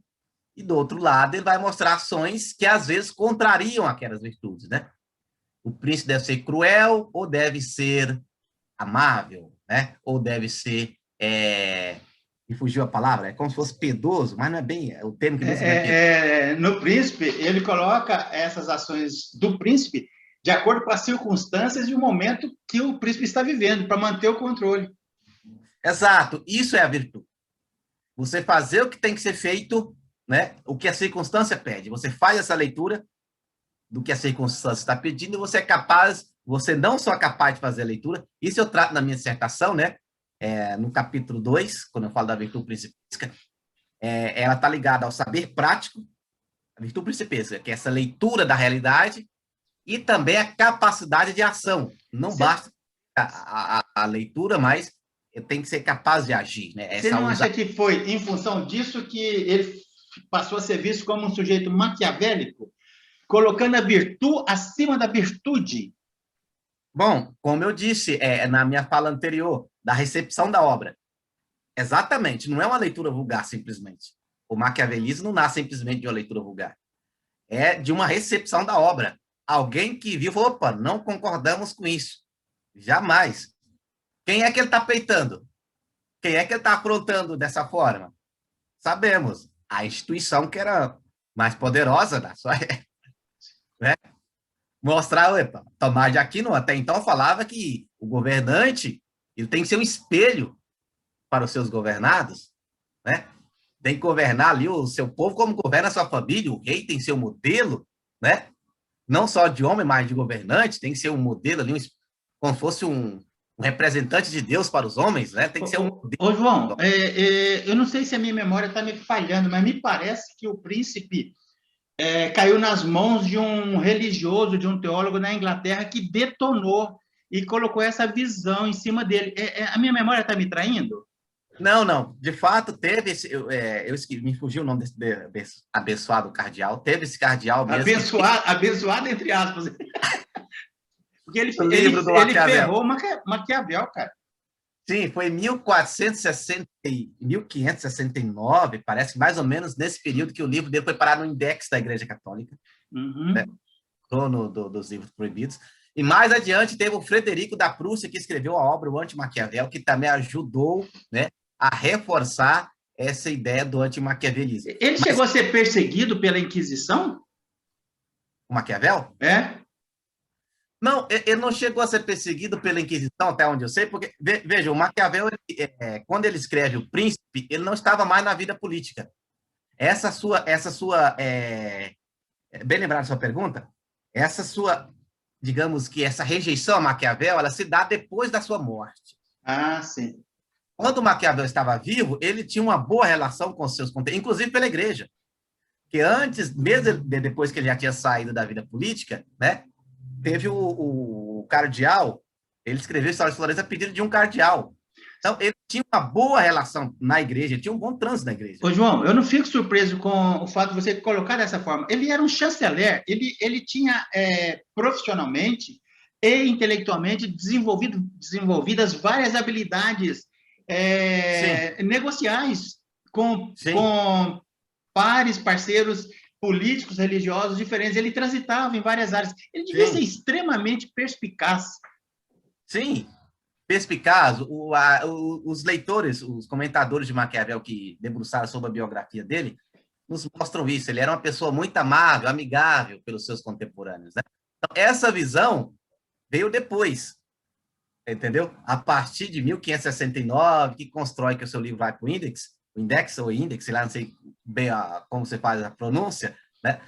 e do outro lado, ele vai mostrar ações que, às vezes, contrariam aquelas virtudes, né? O príncipe deve ser cruel ou deve ser amável, né? Ou deve ser... Me fugiu a palavra, é como se fosse piedoso, mas não é bem o termo que usa, né? No príncipe, ele coloca essas ações do príncipe de acordo com as circunstâncias e o momento que o príncipe está vivendo, para manter o controle. Exato, isso é a virtude. Você fazer o que tem que ser feito, né? O que a circunstância pede. Você faz essa leitura do que a circunstância está pedindo e você é capaz, você não só é capaz de fazer a leitura, isso eu trato na minha dissertação, né? No capítulo 2, quando eu falo da virtude principesca, ela está ligada ao saber prático, a virtude principesca, que é essa leitura da realidade, e também a capacidade de ação. Não basta a leitura, mas tem que ser capaz de agir, né? Você não acha que foi em função disso que ele passou a ser visto como um sujeito maquiavélico, colocando a virtude acima da virtude? Bom, como eu disse na minha fala anterior, da recepção da obra. Exatamente, não é uma leitura vulgar, simplesmente. O maquiavelismo não nasce simplesmente de uma leitura vulgar. É de uma recepção da obra. Alguém que viu, falou, opa, não concordamos com isso. Jamais. Quem é que ele está peitando? Quem é que ele está afrontando dessa forma? Sabemos. A instituição que era mais poderosa da sua época, né? Mostrar, opa, Tomás de Aquino até então falava que o governante ele tem que ser um espelho para os seus governados, né? Tem que governar ali o seu povo como governa a sua família, o rei tem que ser um modelo, né? Não só de homem, mas de governante, tem que ser um modelo ali, como fosse um representante de Deus para os homens, né? Tem que ser um modelo. Ô, João, eu não sei se a minha memória está me falhando, mas me parece que o príncipe caiu nas mãos de um religioso, de um teólogo na Inglaterra que detonou e colocou essa visão em cima dele. A minha memória está me traindo? Não. De fato, teve esse... me fugiu o nome desse abençoado cardeal. Teve esse cardeal mesmo. Abençoado entre aspas. Porque ele ferrou Maquiavel, cara. Sim, foi em 1569, parece que mais ou menos nesse período que o livro dele foi parar no index da Igreja Católica, né? Dono dos livros proibidos. E mais adiante teve o Frederico da Prússia, que escreveu a obra O Anti-Maquiavel, que também ajudou, né, a reforçar essa ideia do anti-maquiavelismo. Ele chegou a ser perseguido pela Inquisição? O Maquiavel? Não, ele não chegou a ser perseguido pela Inquisição, até onde eu sei, porque, veja, o Maquiavel, quando ele escreve O Príncipe, ele não estava mais na vida política. Essa sua bem lembrada a sua pergunta, digamos que essa rejeição a Maquiavel, ela se dá depois da sua morte. Ah, sim. quando Maquiavel estava vivo, ele tinha uma boa relação com seus contemporâneos, inclusive pela igreja. Que antes, mesmo depois que ele já tinha saído da vida política, né, teve o cardeal, ele escreveu História de Florença a pedido de um cardeal. Então, ele tinha uma boa relação na igreja, ele tinha um bom trânsito na igreja. Ô, João, eu não fico surpreso com o fato de você colocar dessa forma. Ele era um chanceler, ele tinha profissionalmente e intelectualmente desenvolvidas várias habilidades negociais com pares, parceiros políticos, religiosos diferentes. Ele transitava em várias áreas. Ele devia ser extremamente perspicaz. Sim, perspicaz. Os leitores, os comentadores de Maquiavel que debruçaram sobre a biografia dele, nos mostram isso. Ele era uma pessoa muito amável, amigável pelos seus contemporâneos, né? Então, essa visão veio depois, entendeu? A partir de 1569, que constrói que o seu livro vai para o Index, sei lá, não sei bem como você faz a pronúncia, né?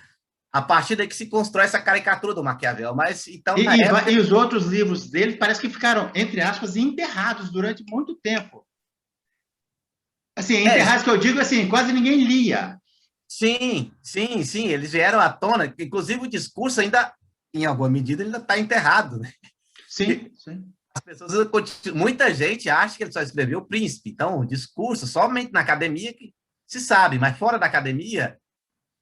A partir daí que se constrói essa caricatura do Maquiavel. Mas, então, e os outros livros dele parece que ficaram, entre aspas, enterrados durante muito tempo. Assim, enterrados que eu digo assim, quase ninguém lia. Sim, eles vieram à tona, inclusive o discurso ainda, em alguma medida, ainda está enterrado, né? Sim. As pessoas, muita gente acha que ele só escreveu O Príncipe. Então, o discurso, somente na academia que se sabe, mas fora da academia,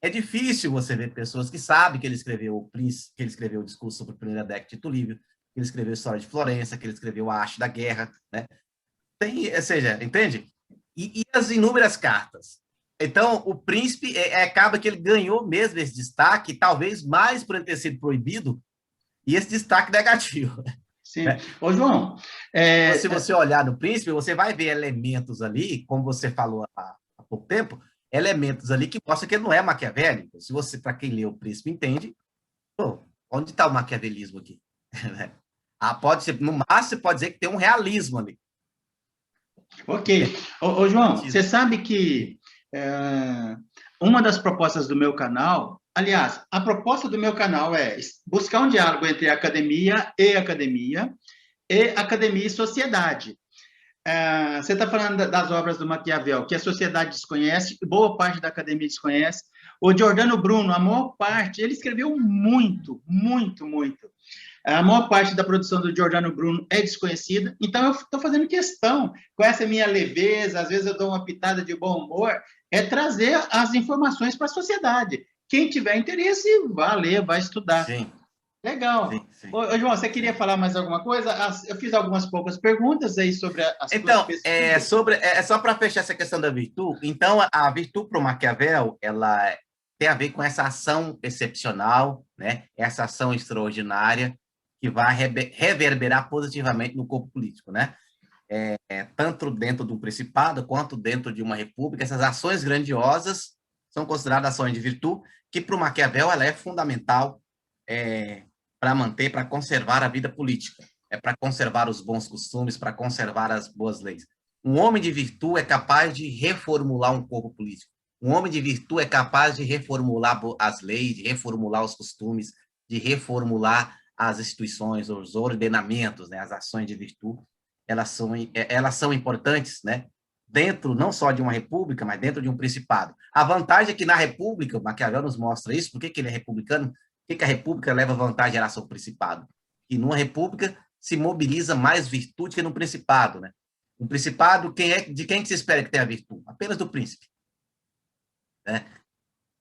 é difícil você ver pessoas que sabem que ele escreveu O Príncipe, que ele escreveu o discurso sobre a primeira década de Tito Livio, que ele escreveu a História de Florença, que ele escreveu A Arte da Guerra, né? Ou seja, entende? E as inúmeras cartas. Então, o Príncipe acaba que ele ganhou mesmo esse destaque, talvez mais por ele ter sido proibido, e esse destaque negativo. Sim. Ô, João... Se você olhar no Príncipe, você vai ver elementos ali, como você falou há pouco tempo, elementos ali que mostram que ele não é maquiavélico. Se você, para quem lê o Príncipe, entende, pô, onde está o maquiavelismo aqui? Pode ser, no máximo, você pode dizer que tem um realismo ali. Ok. Ô, João, você sabe que uma das propostas do meu canal, aliás, a proposta do meu canal é buscar um diálogo entre academia e sociedade. Você está falando das obras do Maquiavel, que a sociedade desconhece, boa parte da academia desconhece. O Giordano Bruno, a maior parte, ele escreveu muito. A maior parte da produção do Giordano Bruno é desconhecida, então eu estou fazendo questão, com essa minha leveza, às vezes eu dou uma pitada de bom humor, trazer as informações para a sociedade. Quem tiver interesse, vai ler, vai estudar. Sim. Legal. Sim. Ô, João, você queria falar mais alguma coisa? Eu fiz algumas poucas perguntas aí sobre as Então, só para fechar essa questão da virtude, então, a virtude para o Maquiavel, ela tem a ver com essa ação excepcional, né? Essa ação extraordinária, que vai reverberar positivamente no corpo político, né? Tanto dentro de um principado, quanto dentro de uma república, essas ações grandiosas são consideradas ações de virtude, que para o Maquiavel ela é fundamental para manter, para conservar a vida política, para conservar os bons costumes, para conservar as boas leis. Um homem de virtude é capaz de reformular um corpo político. Um homem de virtude é capaz de reformular as leis, de reformular os costumes, de reformular as instituições, os ordenamentos, né? As ações de virtude, elas são importantes, né? Dentro não só de uma república, mas dentro de um principado. A vantagem é que na república, o Maquiavel nos mostra isso, por que ele é republicano? Por que a república leva vantagem em relação ao principado? E numa república se mobiliza mais virtude que no principado, né? Um principado, de quem que se espera que tenha virtude? Apenas do príncipe, né?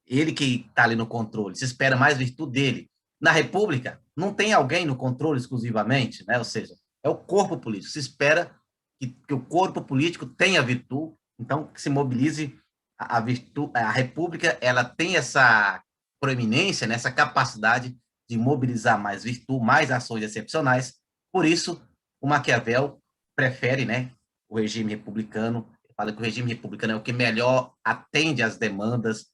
Ele que está ali no controle, se espera mais virtude dele. Na república, não tem alguém no controle exclusivamente, né? Ou seja, é o corpo político. Se espera que o corpo político tenha virtude, então que se mobilize a virtude. A república, ela tem essa proeminência, né? Essa capacidade de mobilizar mais virtude, mais ações excepcionais. Por isso, o Maquiavel prefere, né, o regime republicano. Fala que o regime republicano é o que melhor atende às demandas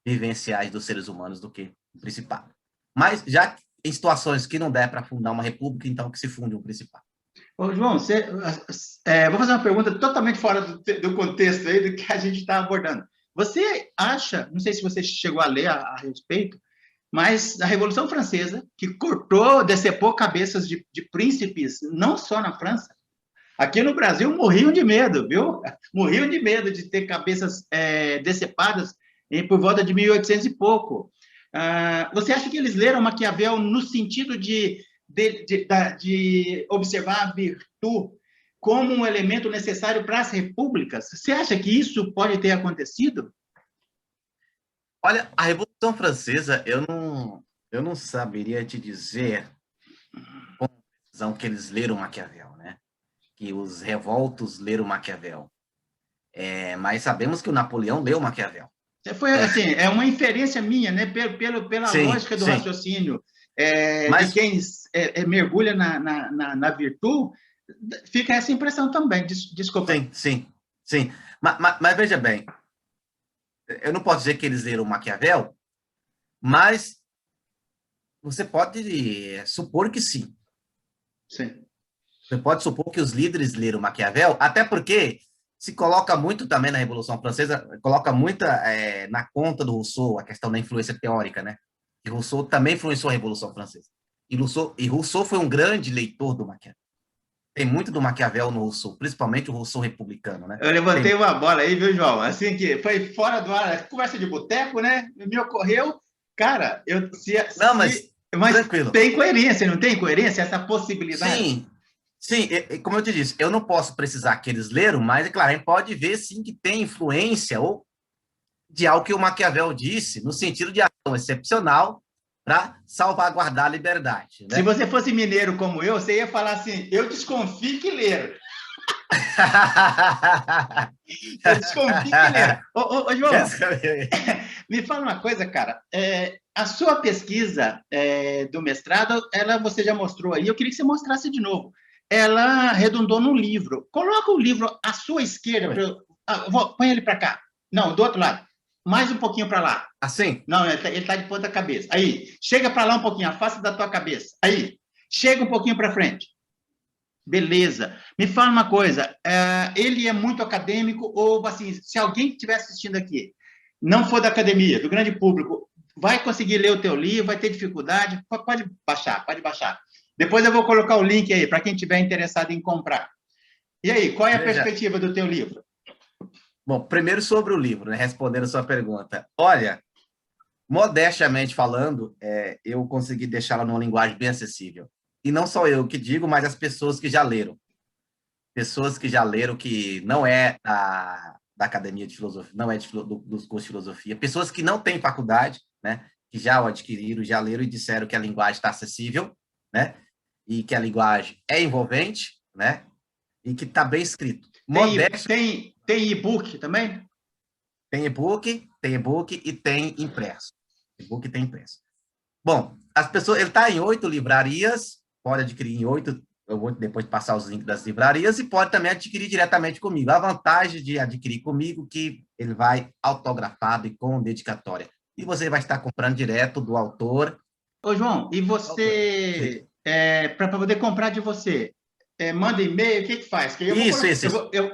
vivenciais dos seres humanos do que o principado. Mas já em situações que não der para fundar uma república, então que se funde um principado. Ô, João, vou fazer uma pergunta totalmente fora do contexto aí do que a gente está abordando. Você acha, não sei se você chegou a ler a respeito, mas a Revolução Francesa, que cortou, decepou cabeças de príncipes, não só na França, Aqui no Brasil morriam de medo, viu? Morriam de medo de ter cabeças decepadas por volta de 1800 e pouco. Você acha que eles leram Maquiavel no sentido de observar a virtude como um elemento necessário para as repúblicas? Você acha que isso pode ter acontecido? Olha, a Revolução Francesa, eu não saberia te dizer com precisão que eles leram Maquiavel, né? Que os revoltos leram Maquiavel. Mas sabemos que o Napoleão leu Maquiavel. Foi assim, é uma inferência minha, né? Pela Sim, lógica do sim. raciocínio Mas, de quem mergulha na virtude, fica essa impressão também. Desculpa. sim. Mas veja bem, eu não posso dizer que eles leram Maquiavel, mas você pode supor que sim. Sim. Você pode supor que os líderes leram Maquiavel, até porque se coloca muito também na Revolução Francesa, coloca muita na conta do Rousseau, a questão da influência teórica, né? E Rousseau também influenciou a Revolução Francesa. E Rousseau foi um grande leitor do Maquiavel. Tem muito do Maquiavel no Rousseau, principalmente o Rousseau republicano, né? Eu levantei uma bola aí, viu, João? Assim que foi fora do ar, conversa de boteco, né? Me ocorreu, cara, Não, mas tranquilo. tem coerência, não tem coerência essa possibilidade? Sim, como eu te disse, eu não posso precisar que eles leram, mas, é claro, a gente pode ver, sim, que tem influência ou de algo que o Maquiavel disse, no sentido de ação excepcional para salvaguardar a liberdade, Se né? você fosse mineiro como eu, você ia falar assim, eu desconfio que leram. Eu desconfio que leram. Ô, João, me fala uma coisa, cara. A sua pesquisa do mestrado, você já mostrou aí, eu queria que você mostrasse de novo. Ela redundou num livro. Coloca o livro à sua esquerda. Põe ele para cá. Não, do outro lado. Mais um pouquinho para lá. Assim? Não, ele tá de ponta cabeça. Aí, chega para lá um pouquinho, afasta da tua cabeça. Aí, chega um pouquinho para frente. Beleza. Me fala uma coisa, ele é muito acadêmico ou, assim, se alguém que estiver assistindo aqui não for da academia, do grande público, vai conseguir ler o teu livro, vai ter dificuldade? Pode baixar, pode baixar. Depois eu vou colocar o link aí para quem estiver interessado em comprar. E aí, qual é a perspectiva do teu livro? Bom, primeiro sobre o livro, né, respondendo a sua pergunta. Olha, modestamente falando, eu consegui deixá-la numa linguagem bem acessível. E não só eu que digo, mas as pessoas que já leram. Pessoas que já leram, que não é da academia de filosofia, não é dos cursos de filosofia, pessoas que não têm faculdade, né, que já o adquiriram, já leram e disseram que a linguagem está acessível, né, e que a linguagem é envolvente, né, e que está bem escrito. Tem e-book também? Tem e-book e tem impresso. E-book e tem impresso. Bom, as pessoas, ele está em 8 livrarias, pode adquirir em 8, eu vou depois passar os links das livrarias, e pode também adquirir diretamente comigo. A vantagem de adquirir comigo é que ele vai autografado e com dedicatória. E você vai estar comprando direto do autor. Ô, João, e você, para poder comprar de você, manda e-mail, o que faz? Que Isso.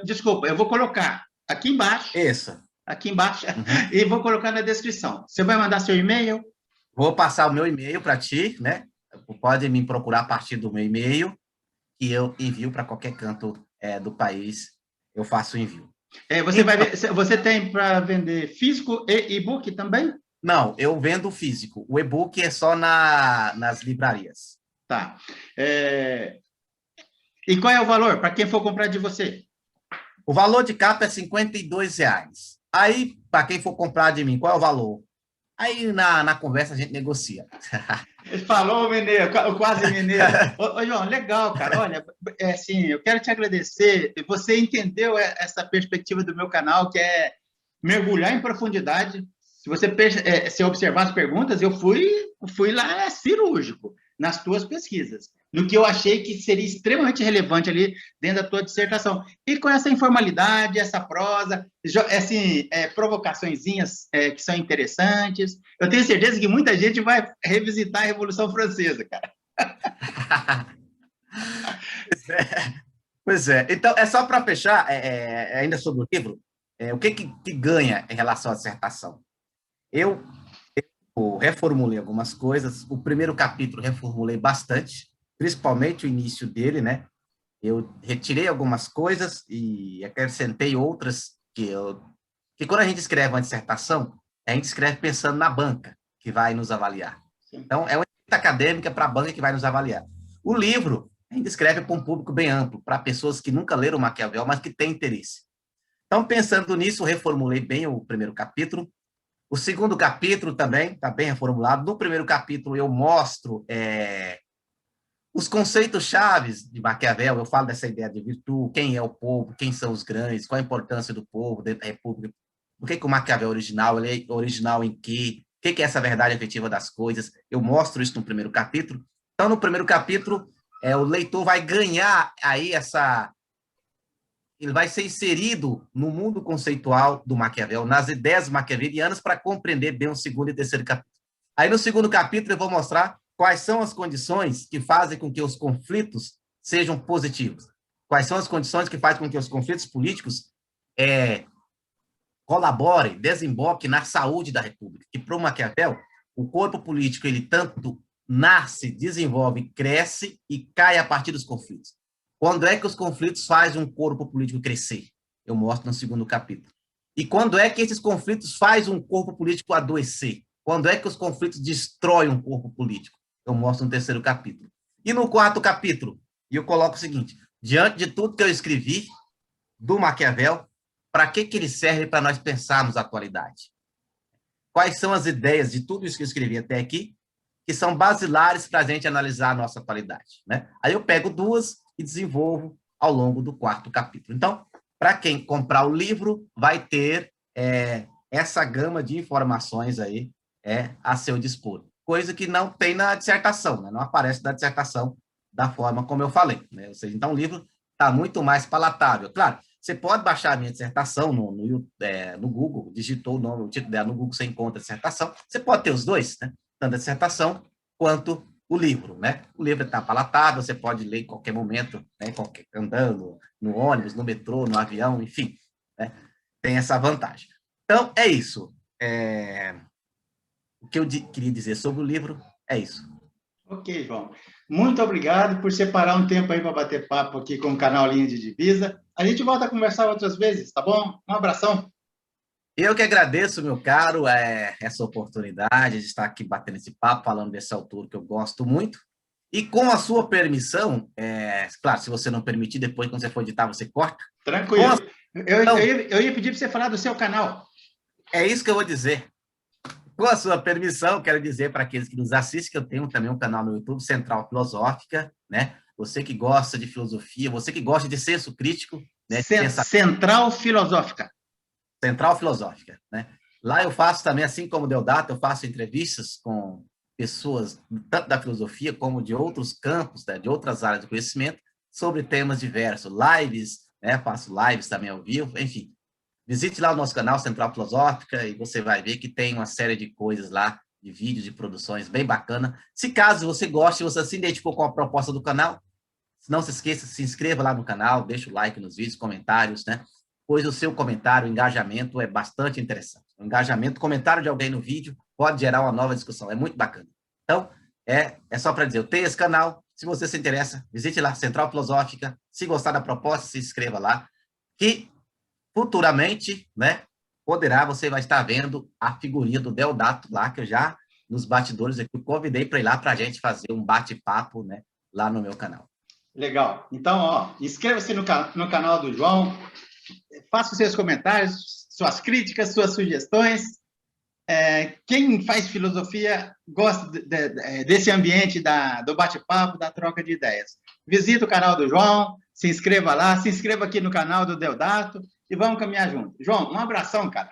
Desculpa, eu vou colocar aqui embaixo, Isso. E vou colocar na descrição. Você vai mandar seu e-mail? Vou passar o meu e-mail para ti, né? Pode me procurar a partir do meu e-mail, que eu envio para qualquer canto do país, eu faço o envio. Você tem para vender físico e e-book também? Não, eu vendo físico. O e-book é só nas livrarias. Tá. E qual é o valor para quem for comprar de você? O valor de capa é R$52. Aí, para quem for comprar de mim, qual é o valor? Aí, na conversa, a gente negocia. Falou, mineiro, quase mineiro. Ô, João, legal, cara. Olha, assim, eu quero te agradecer. Você entendeu essa perspectiva do meu canal, que é mergulhar em profundidade. Se você se observar as perguntas, eu fui lá cirúrgico nas tuas pesquisas, no que eu achei que seria extremamente relevante ali dentro da tua dissertação. E com essa informalidade, essa prosa, assim, provocaçõezinhas que são interessantes. Eu tenho certeza que muita gente vai revisitar a Revolução Francesa, cara. Pois é. Então, é só para fechar, ainda sobre o livro, o que ganha em relação à dissertação? Eu reformulei algumas coisas. O primeiro capítulo reformulei bastante, principalmente o início dele, né? eu retirei algumas coisas e acrescentei outras que quando a gente escreve uma dissertação, a gente escreve pensando na banca que vai nos avaliar. Então, é uma escrita acadêmica para a banca que vai nos avaliar. O livro, a gente escreve para um público bem amplo, para pessoas que nunca leram Maquiavel, mas que têm interesse. Então, pensando nisso, reformulei bem o primeiro capítulo. O segundo capítulo também está bem reformulado. No primeiro capítulo, eu mostro os conceitos chaves de Maquiavel. Eu falo dessa ideia de virtude, quem é o povo, quem são os grandes, qual a importância do povo dentro da república, por que o Maquiavel é original, ele é original em quê, o que é essa verdade efetiva das coisas. Eu mostro isso no primeiro capítulo. Então, no primeiro capítulo, o leitor vai ganhar aí ele vai ser inserido no mundo conceitual do Maquiavel, nas ideias maquiavelianas, para compreender bem o segundo e terceiro capítulo. Aí, no segundo capítulo, eu vou mostrar quais são as condições que fazem com que os conflitos sejam positivos. Quais são as condições que fazem com que os conflitos políticos colaborem, desemboquem na saúde da República. Que, para o Maquiavel, o corpo político, ele tanto nasce, desenvolve, cresce e cai a partir dos conflitos. Quando é que os conflitos fazem um corpo político crescer? Eu mostro no segundo capítulo. E quando é que esses conflitos fazem um corpo político adoecer? Quando é que os conflitos destroem um corpo político? Eu mostro no terceiro capítulo. E no quarto capítulo, eu coloco o seguinte: diante de tudo que eu escrevi do Maquiavel, para que ele serve para nós pensarmos a atualidade? Quais são as ideias de tudo isso que eu escrevi até aqui, que são basilares para a gente analisar a nossa atualidade, né? Aí eu pego duas e desenvolvo ao longo do quarto capítulo. Então, para quem comprar o livro, vai ter essa gama de informações aí a seu dispor. Coisa que não tem na dissertação, né? Não aparece na dissertação da forma como eu falei, né? Ou seja, então o livro está muito mais palatável. Claro, você pode baixar a minha dissertação no Google, digitou o título dela no Google, você encontra a dissertação. Você pode ter os dois, né? Tanto a dissertação quanto o livro, né? O livro está palatável, você pode ler em qualquer momento, né? Andando, no ônibus, no metrô, no avião, enfim, né? Tem essa vantagem. Então, é isso. O que eu queria dizer sobre o livro é isso. Ok, João. Muito obrigado por separar um tempo aí para bater papo aqui com o canal Linha de Divisa. A gente volta a conversar outras vezes, tá bom? Um abração. Eu que agradeço, meu caro, essa oportunidade de estar aqui batendo esse papo, falando desse autor que eu gosto muito. E com a sua permissão, claro, se você não permitir, depois, quando você for editar, você corta. Tranquilo. Eu ia pedir para você falar do seu canal. É isso que eu vou dizer. Com a sua permissão, quero dizer para aqueles que nos assistem que eu tenho também um canal no YouTube, Central Filosófica, né? Você que gosta de filosofia, você que gosta de senso crítico, né? Central Filosófica. Central Filosófica, né? Lá eu faço também, assim como o Deodato, eu faço entrevistas com pessoas tanto da filosofia como de outros campos, né? De outras áreas de conhecimento, sobre temas diversos, lives, né? Faço lives também ao vivo, enfim. Visite lá o nosso canal Central Filosófica e você vai ver que tem uma série de coisas lá, de vídeos, de produções bem bacana. Se caso você goste, você se identificou com a proposta do canal, não se esqueça, se inscreva lá no canal, deixa o like nos vídeos, comentários, né? Pois o seu comentário, o engajamento é bastante interessante. O engajamento, o comentário de alguém no vídeo pode gerar uma nova discussão, é muito bacana. Então, é só para dizer, eu tenho esse canal, se você se interessa, visite lá, Central Filosófica, se gostar da proposta, se inscreva lá, que futuramente, né, você vai estar vendo a figurinha do Deodato lá, que eu já, nos bastidores aqui, eu convidei para ir lá para a gente fazer um bate-papo, né, lá no meu canal. Legal. Então, inscreva-se no canal do João, faça os seus comentários, suas críticas, suas sugestões. Quem faz filosofia gosta desse ambiente do bate-papo, da troca de ideias. Visite o canal do João, se inscreva lá, se inscreva aqui no canal do Deodato e vamos caminhar junto. João, um abração, cara.